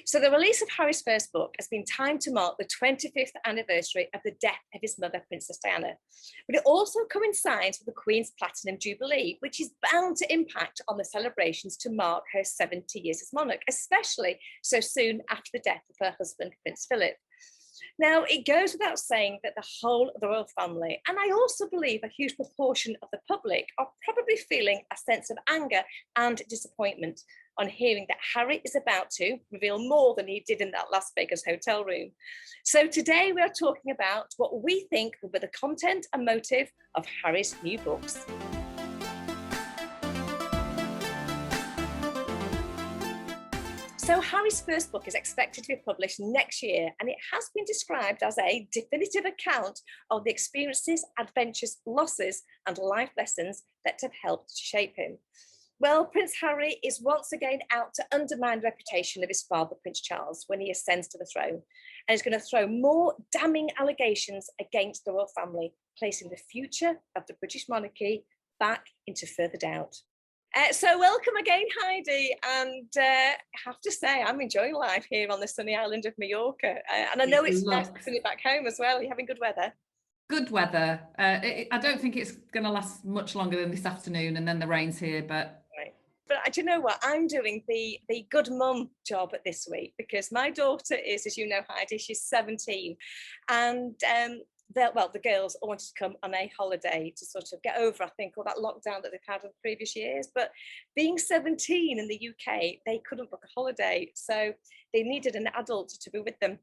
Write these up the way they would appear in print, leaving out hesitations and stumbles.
So the release of Harry's first book has been timed to mark the 25th anniversary of the death of his mother, Princess Diana. But it also coincides with the Queen's Platinum Jubilee, which is bound to impact on the celebrations to mark her 70 years as monarch, especially so soon after the death of her husband, Prince Philip. Now, it goes without saying that the whole of the royal family, and I also believe a huge proportion of the public, are probably feeling a sense of anger and disappointment on hearing that Harry is about to reveal more than he did in that Las Vegas hotel room. So today we are talking about what we think will be the content and motive of Harry's new books. So Harry's first book is expected to be published next year, and it has been described as a definitive account of the experiences, adventures, losses, and life lessons that have helped shape him. Well, Prince Harry is once again out to undermine the reputation of his father, Prince Charles, when he ascends to the throne, and is going to throw more damning allegations against the royal family, placing the future of the British monarchy back into further doubt. So welcome again, Heidi, and I have to say I'm enjoying life here on the sunny island of Mallorca, and I know it's nice to be back home as well. Are you having good weather? Good weather. I don't think it's going to last much longer than this afternoon, and then the rain's here, but... Right. But do you know what? I'm doing the good mum job this week because my daughter is, as you know, Heidi, she's 17, and the girls all wanted to come on a holiday to sort of get over, I think, all that lockdown that they've had in previous years. But being 17 in the UK, they couldn't book a holiday. So they needed an adult to be with them,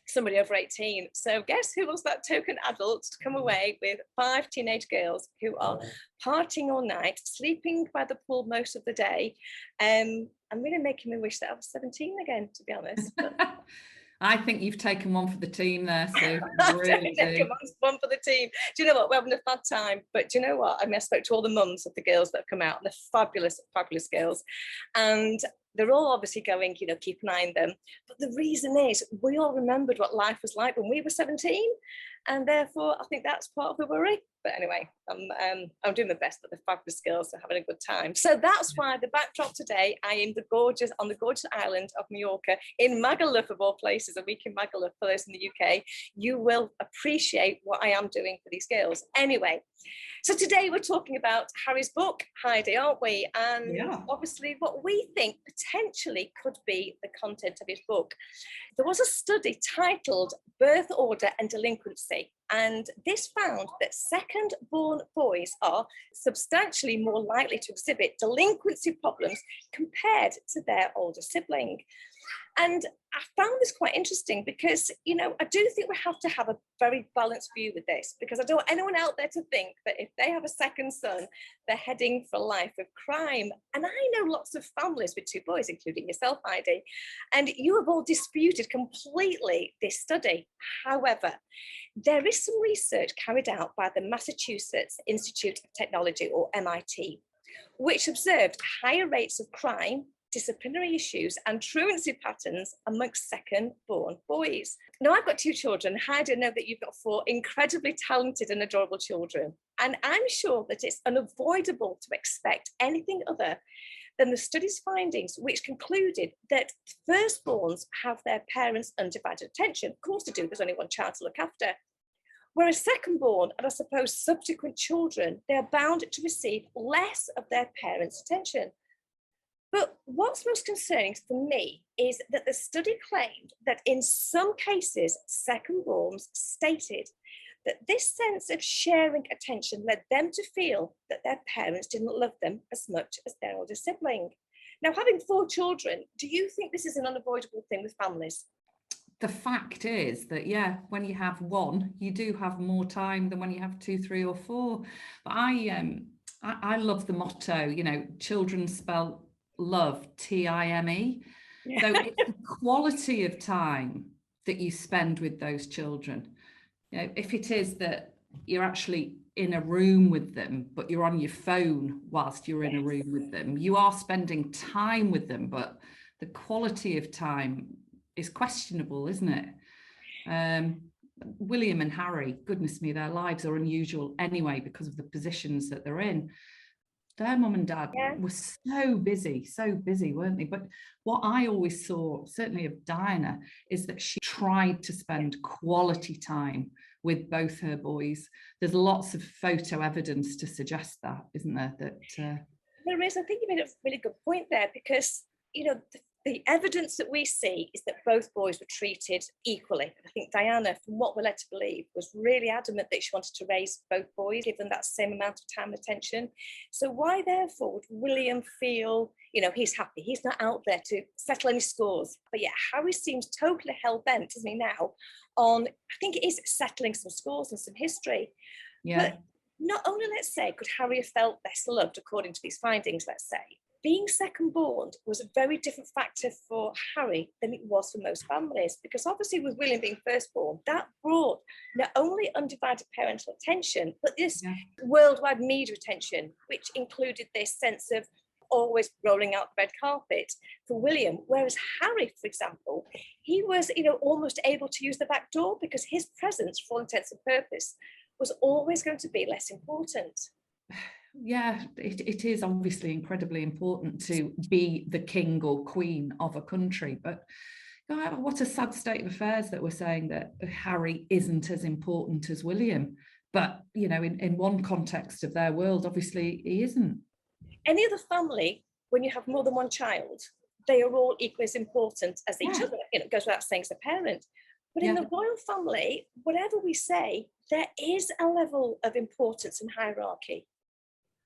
somebody over 18. So guess who was that token adult to come away with 5 teenage girls who are partying all night, sleeping by the pool most of the day, and really making me wish that I was 17 again, to be honest. But... I think you've taken one for the team there, Sue. Really do. One for the team. Do you know what? We're having a bad time, but do you know what? I mean, I spoke to all the mums of the girls that have come out, and they're fabulous, fabulous girls. And they're all obviously going, keep an eye on them. But the reason is we all remembered what life was like when we were 17. And therefore, I think that's part of the worry. But anyway, I'm doing my best, but the fabulous girls are having a good time. So that's why the backdrop today, I am on the gorgeous island of Mallorca, in Magaluf of all places, a week in Magaluf for those in the UK. You will appreciate what I am doing for these girls. Anyway, so today we're talking about Harry's book, Heidi, aren't we? And obviously what we think potentially could be the content of his book. There was a study titled Birth Order and Delinquency, and this found that second-born boys are substantially more likely to exhibit delinquency problems compared to their older sibling. And I found this quite interesting because, I do think we have to have a very balanced view with this, because I don't want anyone out there to think that if they have a second son, they're heading for a life of crime. And I know lots of families with 2 boys, including yourself, Heidi, and you have all disputed completely this study. However, there is some research carried out by the Massachusetts Institute of Technology, or MIT, which observed higher rates of crime, disciplinary issues and truancy patterns amongst second-born boys. Now, I've got 2 children. Heidi, I know that you've got 4 incredibly talented and adorable children. And I'm sure that it's unavoidable to expect anything other than the study's findings, which concluded that firstborns have their parents' undivided attention. Of course they do, there's only one child to look after. Whereas second-born, and I suppose subsequent children, they're bound to receive less of their parents' attention. But what's most concerning for me is that the study claimed that in some cases, second-borns stated that this sense of sharing attention led them to feel that their parents didn't love them as much as their older sibling. Now, having 4 children, do you think this is an unavoidable thing with families? The fact is that, when you have 1, you do have more time than when you have 2, 3 or 4. But I love the motto, children spell love, Time. So it's the quality of time that you spend with those children. If it is that you're actually in a room with them, but you're on your phone whilst you're in a room with them, you are spending time with them, but the quality of time is questionable, isn't it? William and Harry, goodness me, their lives are unusual anyway because of the positions that they're in. Their mum and dad Yeah. were so busy, weren't they? But what I always saw, certainly of Diana, is that she tried to spend quality time with both her boys. There's lots of photo evidence to suggest that, isn't there? That There is. I think you made a really good point there, because, you know, the evidence that we see is that both boys were treated equally. I think Diana, from what we're led to believe, was really adamant that she wanted to raise both boys, give them that same amount of time and attention. So why, therefore, would William feel, you know, he's happy? He's not out there to settle any scores. But yet Harry seems totally hell-bent, isn't he now, on, I think it is settling some scores and some history. yeah. But not only, let's say, could Harry have felt best loved according to these findings, let's say, being second born was a very different factor for Harry than it was for most families, because obviously with William being firstborn, that brought not only undivided parental attention, but this worldwide media attention, which included this sense of always rolling out the red carpet for William. Whereas Harry, for example, he was, you know, almost able to use the back door, because his presence, for all intents and purposes, was always going to be less important. Yeah, it is obviously incredibly important to be the king or queen of a country, but what a sad state of affairs that we're saying that Harry isn't as important as William. But, you know, in one context of their world, obviously he isn't. Any other family, when you have more than one child, they are all equally as important as each other. You know, it goes without saying as a parent. But in the royal family, whatever we say, there is a level of importance and hierarchy.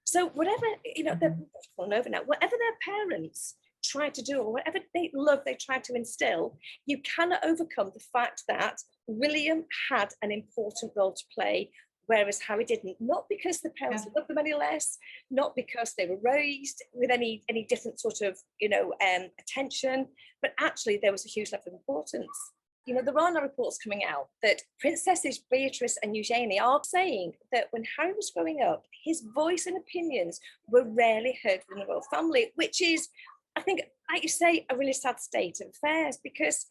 So whatever, you know, they're falling over now, whatever their parents try to do, or whatever they try to instill, you cannot overcome the fact that William had an important role to play, whereas Harry didn't. Not because the parents loved them any less, not because they were raised with any different sort of, you know, attention, but actually there was a huge level of importance. You know, there are now reports coming out that Princesses Beatrice and Eugenie are saying that when Harry was growing up, his voice and opinions were rarely heard within the royal family, which is, I think, like you say, a really sad state of affairs, because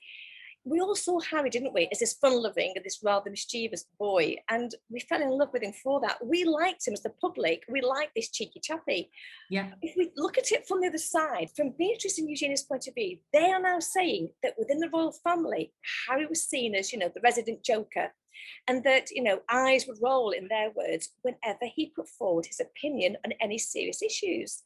we all saw Harry, didn't we, as this fun-loving and this rather mischievous boy, and we fell in love with him for that. We liked him as the public. We liked this cheeky chappy. Yeah. If we look at it from the other side, from Beatrice and Eugenia's point of view, they are now saying that within the royal family, Harry was seen as, you know, the resident joker, and that, you know, eyes would roll, in their words, whenever he put forward his opinion on any serious issues.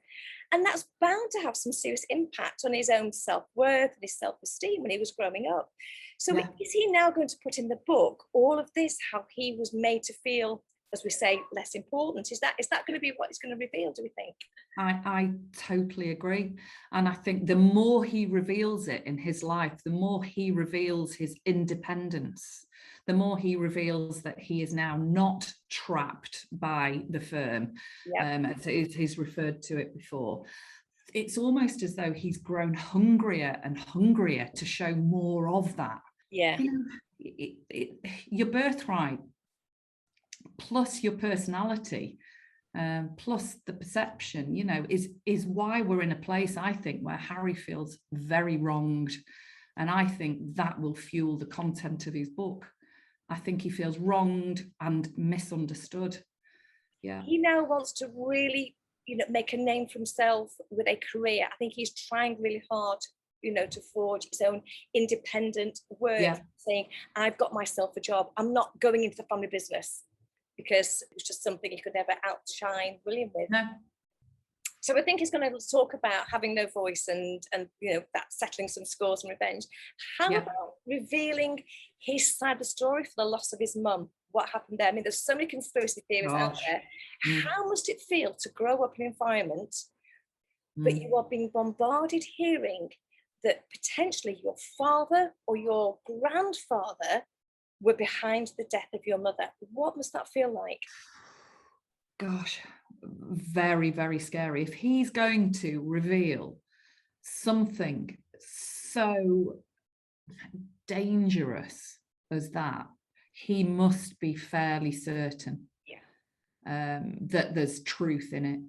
And that's bound to have some serious impact on his own self-worth and his self-esteem when he was growing up. So is he now going to put in the book all of this, how he was made to feel, as we say, less important? Is that going to be what he's going to reveal, do we think? I totally agree. And I think the more he reveals it in his life, the more he reveals his independence, the more he reveals that he is now not trapped by the firm, as he's referred to it before. It's almost as though he's grown hungrier and hungrier to show more of that. Yeah. You know, your birthright plus your personality, plus the perception, you know, is why we're in a place, I think, where Harry feels very wronged. And I think that will fuel the content of his book. I think he feels wronged and misunderstood. Yeah. He now wants to really, you know, make a name for himself with a career. I think he's trying really hard, you know, to forge his own independent work, saying, I've got myself a job. I'm not going into the family business, because it was just something he could never outshine William with. No. So I think he's going to talk about having no voice and you know, that settling some scores and revenge. How about revealing his side of the story for the loss of his mum? What happened there? I mean, there's so many conspiracy theories out there. How must it feel to grow up in an environment but you are being bombarded hearing that potentially your father or your grandfather were behind the death of your mother? What must that feel like? Gosh, very, very scary. If he's going to reveal something so dangerous as that, he must be fairly certain that there's truth in it.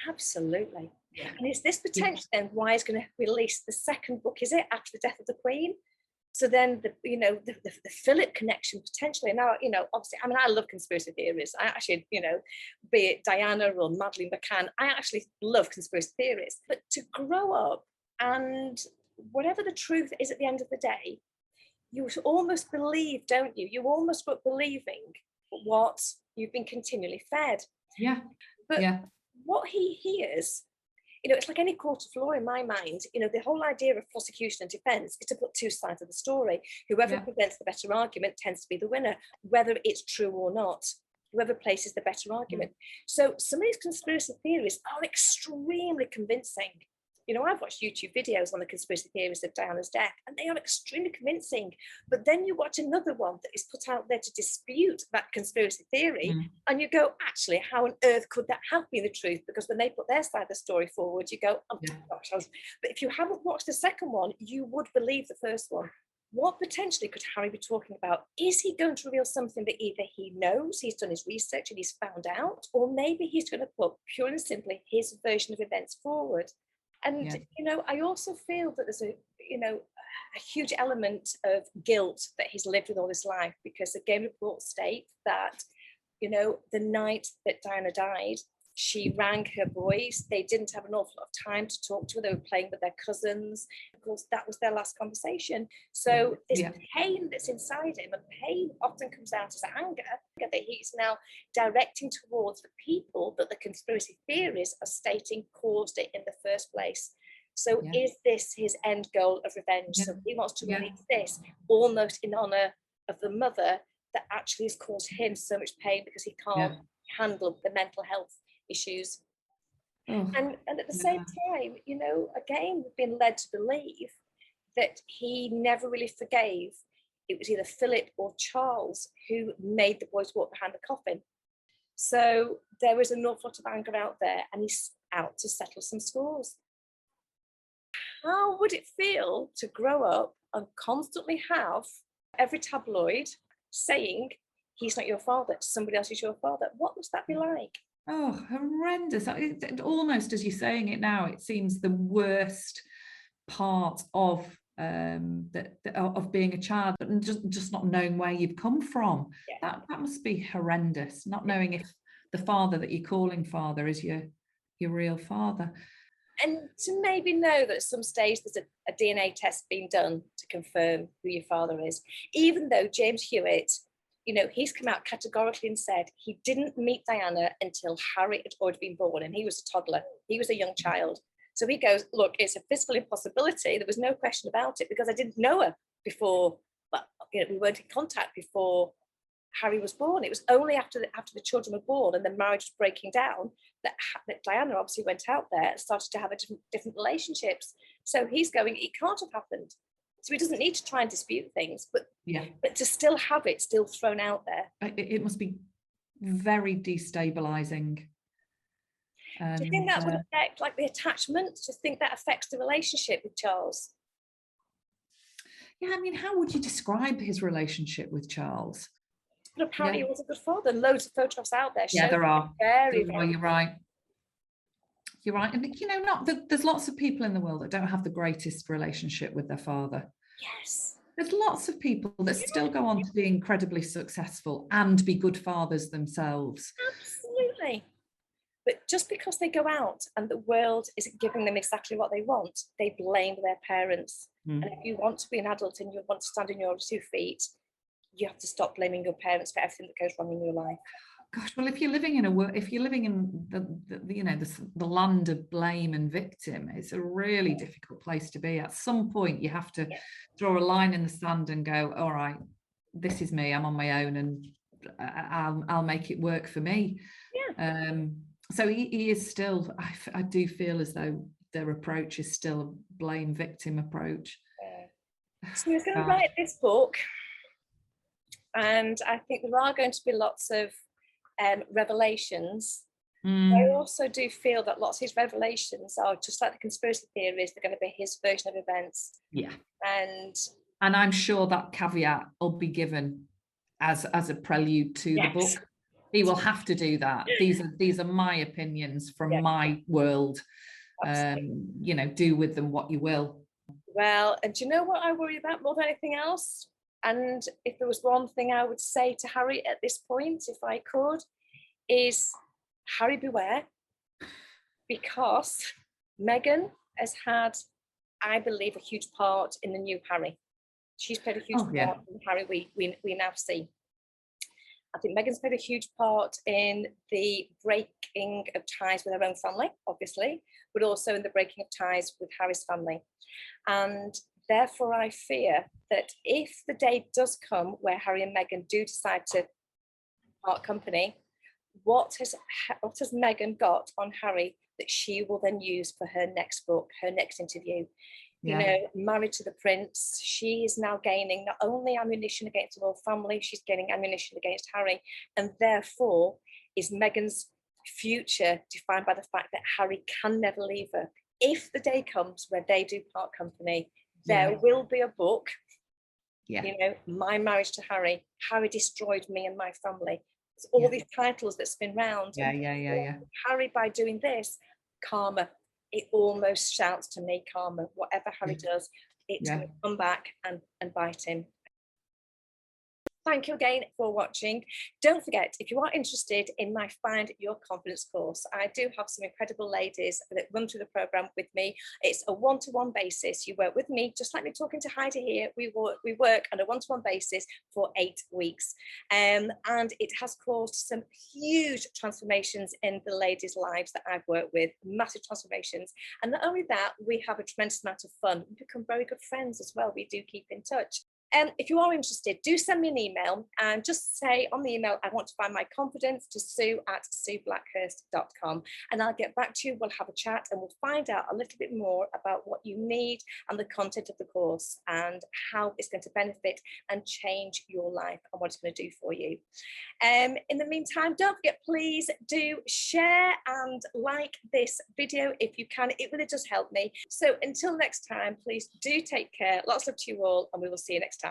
Absolutely. And is this potentially then why he's going to release the second book, is it, after the death of the Queen? So then the Philip connection potentially now, obviously, I mean, I love conspiracy theories. I actually, be it Diana or Madeleine McCann, I actually love conspiracy theories. But to grow up and whatever the truth is at the end of the day, you almost believe, don't you? You almost grow up believing what you've been continually fed. Yeah. But yeah. what he hears, it's like any court of law in my mind. The whole idea of prosecution and defense is to put two sides of the story. Whoever presents the better argument tends to be the winner, whether it's true or not. Whoever places the better argument. So some of these conspiracy theories are extremely convincing. I've watched YouTube videos on the conspiracy theories of Diana's death, and they are extremely convincing. But then you watch another one that is put out there to dispute that conspiracy theory, and you go, actually, how on earth could that have been the truth? Because when they put their side of the story forward, you go, oh gosh. But if you haven't watched the second one, you would believe the first one. What potentially could Harry be talking about? Is he going to reveal something that either he knows, he's done his research and he's found out, or maybe he's going to put pure and simply his version of events forward? And, I also feel that there's a huge element of guilt that he's lived with all his life, because the game reports state that, the night that Diana died, she rang her boys. They didn't have an awful lot of time to talk to her. They were playing with their cousins. Of course, that was their last conversation. So this pain that's inside him, and pain often comes out as anger that he's now directing towards the people that the conspiracy theories are stating caused it in the first place. So is this his end goal of revenge? So he wants to release this almost in honor of the mother that actually has caused him so much pain because he can't handle the mental health issues. And at the same time, again, we've been led to believe that he never really forgave. It was either Philip or Charles who made the boys walk behind the coffin. So there is an awful lot of anger out there, and he's out to settle some scores. How would it feel to grow up and constantly have every tabloid saying he's not your father, somebody else is your father? What must that be like? Oh, horrendous. Almost as you're saying it now, it seems the worst part of of being a child, and just not knowing where you've come from. That must be horrendous, not knowing if the father that you're calling father is your real father. And to maybe know that at some stage there's a DNA test being done to confirm who your father is, even though James Hewitt, he's come out categorically and said he didn't meet Diana until Harry had already been born, and he was a toddler. He was a young child. So he goes, look, it's a physical impossibility. There was no question about it, because I didn't know her before, but we weren't in contact before Harry was born. It was only after the children were born and the marriage was breaking down that Diana obviously went out there and started to have different relationships. So he's going, it can't have happened. So he doesn't need to try and dispute things, but to still have it still thrown out there. It must be very destabilizing. Do you think that would affect like the attachment? Do you think that affects the relationship with Charles? Yeah, I mean, how would you describe his relationship with Charles? But apparently he was a good father. Loads of photographs out there. Yeah, there are. Very, you're right. You're right. And there's lots of people in the world that don't have the greatest relationship with their father. Yes. There's lots of people that still go on to be incredibly successful and be good fathers themselves. Absolutely. But just because they go out and the world isn't giving them exactly what they want, they blame their parents. And if you want to be an adult and you want to stand on your 2 feet, you have to stop blaming your parents for everything that goes wrong in your life. Gosh, well, if you're living in the land of blame and victim, it's a really difficult place to be. At some point, you have to draw a line in the sand and go, all right, this is me. I'm on my own, and I'll make it work for me. So he is still. I do feel as though their approach is still a blame victim approach. So he's going to write this book, and I think there are going to be lots of revelations. I also do feel that lots of his revelations are just like the conspiracy theories. They're going to be his version of events. And I'm sure that caveat will be given as a prelude to the book. He will have to do that. These are my opinions from my world. Do with them what you will. Well, and do you know what I worry about more than anything else? And if there was one thing I would say to Harry at this point, if I could, is Harry beware, because Meghan has had, I believe, a huge part in the new Harry. She's played a huge Oh yeah. part in the Harry we now see. I think Meghan's played a huge part in the breaking of ties with her own family, obviously, but also in the breaking of ties with Harry's family. And therefore, I fear that if the day does come where Harry and Meghan do decide to part company, what has Meghan got on Harry that she will then use for her next book, her next interview? You know, married to the prince, she is now gaining not only ammunition against the royal family, she's gaining ammunition against Harry, and therefore is Meghan's future defined by the fact that Harry can never leave her. If the day comes where they do part company, there will be a book, you know, My Marriage to Harry, Harry Destroyed Me and My Family. It's all these titles that spin round. Harry, by doing this, karma, it almost shouts to me, karma, whatever Harry does, it's going to come back and bite him. Thank you again for watching. Don't forget, if you are interested in my Find Your Confidence course, I do have some incredible ladies that run through the program with me. It's a one-to-one basis. You work with me, just like me talking to Heidi here. We work on a one-to-one basis for 8 weeks. And it has caused some huge transformations in the ladies' lives that I've worked with, massive transformations. And not only that, we have a tremendous amount of fun. We become very good friends as well. We do keep in touch. If you are interested, do send me an email and just say on the email, I want to find my confidence, to sue@sueblackhurst.com, and I'll get back to you. We'll have a chat and we'll find out a little bit more about what you need and the content of the course and how it's going to benefit and change your life and what it's going to do for you. In the meantime, don't forget, please do share and like this video if you can. It really does help me. So until next time, please do take care. Lots of love to you all, and we will see you next time.